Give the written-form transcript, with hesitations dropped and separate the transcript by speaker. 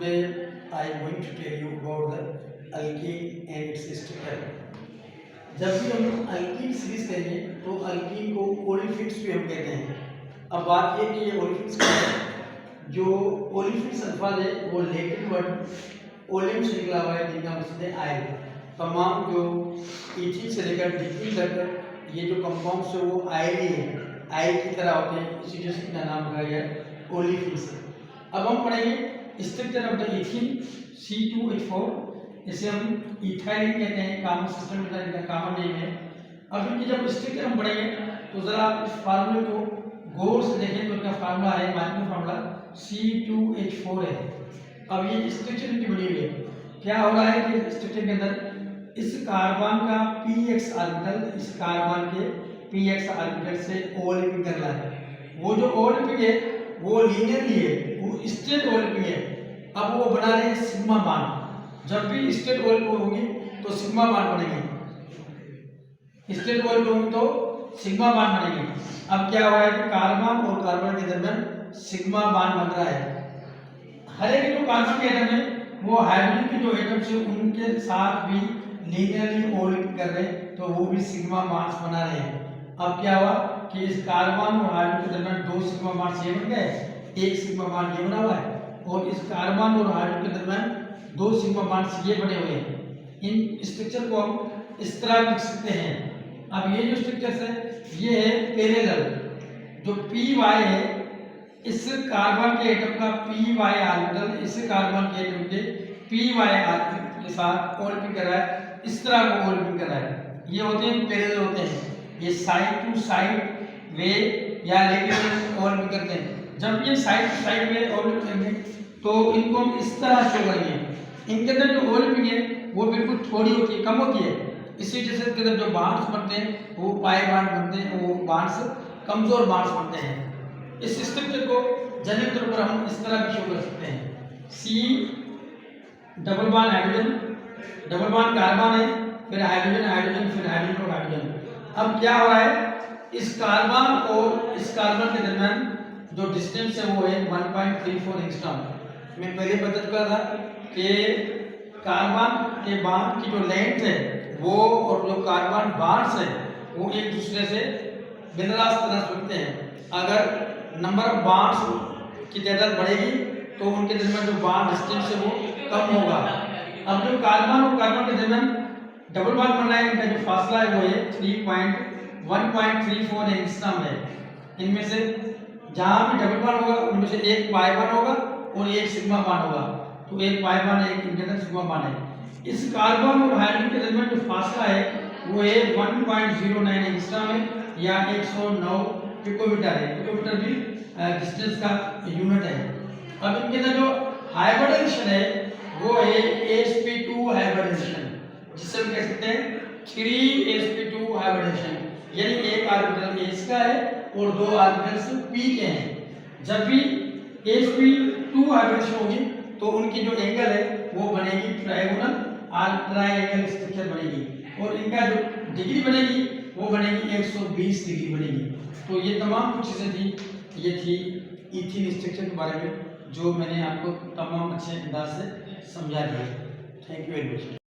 Speaker 1: Today I am going to tell you about the alkene and its structure. जब भी हम alkyne series करेंगे तो अल्कीन को ओलिफिन्स भी हम कहते हैं। अब बात ये कि ये ओलिफिन्स क्या है। जो ओलिफिन्स अल्फाज है वो लैटिन वर्ड ओलिम से निकला हुआ है, जिनका मकसद है आयल। तमाम जो इथीन से लेकर डिथीन तक ये जो कंपाउंड्स है वो आयल ही है, आयल की तरह होते हैं, इसी वजह से इनका नाम रखा गया है ओलिफिन्स। अब हम पढ़ेंगे structure of the ethene C2H4, इसे हम इथाइलिन कहते हैं, कॉमन सिस्टम में इनका कॉमन नेम है। अब इनकी जब स्ट्रक्चर हम पढ़ेंगे तो जरा इस फार्मूले को गौर से देखें तो इनका फार्मूला है, माइक्रो फार्मूला C2H4 है। अब ये स्ट्रक्चर इनकी बनी हुई है, क्या हो रहा है कि स्ट्रक्चर के अंदर इस कार्बन का px ऑर्बिटल इस कार्बन के px ऑर्बिटल से ओवरलैपिंग कर रहा है। वो जो ओवरलैपिंग है वो लीनियरली है, वो स्ट्रेट ओवरलैपिंग है। अब वो बना रहे हैं सिग्मा बॉन्ड। जब भी स्ट्रेट ओवरलैपिंग होगी तो सिग्मा बॉन्ड बनेंगे, स्ट्रेट ओवरलैपिंग होगी तो सिग्मा बॉन्ड बनेंगे। अब क्या हुआ है कि कार्बन और कार्बन के दरमियान सिग्मा बॉन्ड बन रहा है। हर एक जो कार्बन के एटम है वो हाइड्रोजन के जो एटम्स है उनके साथ भी लीनियरली ओवरलैपिंग कर रहे हैं, तो वो भी सिग्मा बॉन्ड्स बना रहे हैं। अब क्या हुआ कि इस कार्बन और हाइड्रोजन के दरमियान दो सिग्मा बॉन्ड्स ये बन गए, एक सिग्मा बॉन्ड ये बना हुआ है, और इस कार्बन और हाइड्रोजन के दरमियान दो सिग्मा बॉन्ड्स ये बने हुए हैं। इन स्ट्रक्चर को हम इस तरह लिख सकते हैं। अब ये जो स्ट्रक्चर्स है ये है पैरेलल। जो py है इस कार्बन के एटम का py ऑर्बिटल इस कार्बन के एटम के py ऑर्बिटल के साथ ओवरलैपिंग कर रहा है, इस तरह को ओवरलैपिंग कर रहा है। ये होते हैं पैरेलल होते हैं, ये साइड टू साइड वे या लेटरल ओवरलैपिंग करते हैं। जब ये साइड टू साइड वे ओवरलैपिंग करेंगे तो इनको हम इस तरह शो करेंगे। इनके अंदर जो ओवरलैपिंग है वो बिल्कुल थोड़ी होती है, कम होती है। इसी वजह से इसके अंदर जो बॉन्ड्स बनते हैं वो पाई बॉन्ड बनते हैं, वो बॉन्ड्स कमजोर बॉन्ड्स बनते हैं। इस स्ट्रक्चर को जनरल तौर पर हम इस तरह भी शो कर सकते हैं। C double bond hydrogen, double bond carbon है, फिर हाइड्रोजन हाइड्रोजन, फिर हाइड्रोजन और हाइड्रोजन। अब क्या हो रहा है, इस कार्बन और इस कार्बन के दरमियान जो डिस्टेंस है वो है 1.34 एंगस्ट्रॉम। मैं पहले बता चुका था कि कार्बन के बॉन्ड की जो लेंथ है वो और जो कार्बन बॉन्ड्स है वो एक दूसरे से बिंदास तरह से होते हैं। अगर नंबर ऑफ बॉन्ड्स की तादाद बढ़ेगी तो उनके दरमियान जो बॉन्ड डिस्टेंस है वो कम होगा। अब जो कार्बन और कार्बन के दरमियान डबल बॉन्ड बनना है, इनका जो फासला है वो है 1.34 एंगस्ट्रॉम है। इनमें से जहां भी डबल बॉन्ड होगा उनमें से एक पाई बॉन्ड होगा और एक सिग्मा बॉन्ड होगा, तो एक पाई बॉन्ड एक इंटरनल सिग्मा बॉन्ड है। इस कार्बन और हाइड्रोजन के दरमियान जो फासला है वो है 1.09 एंगस्ट्रॉम है या 109 पिकोमीटर है। पिकोमीटर भी डिस्टेंस का यूनिट है। अब इनके अंदर जो हाइब्रिडाइजेशन है वो है sp2 हाइब्रिडाइजेशन, जिसे हम कह सकते हैं 3sp2 हाइब्रिडाइजेशन, यानी एक ऑर्बिटल s का है और दो ऑर्बिटल्स p के हैं। जब भी sp2 हाइब्रिडेशन होगी तो उनकी जो एंगल है वो बनेगी ट्रायंगुलर और ट्रायंगल स्ट्रक्चर बनेगी, और इनका जो डिग्री बनेगी वो बनेगी 120 डिग्री बनेगी। तो ये तमाम कुछ चीज़ें थी, ये थी इथीन स्ट्रक्चर के बारे में जो मैंने आपको तमाम अच्छे अंदाज से समझा दिया। Thank you very much.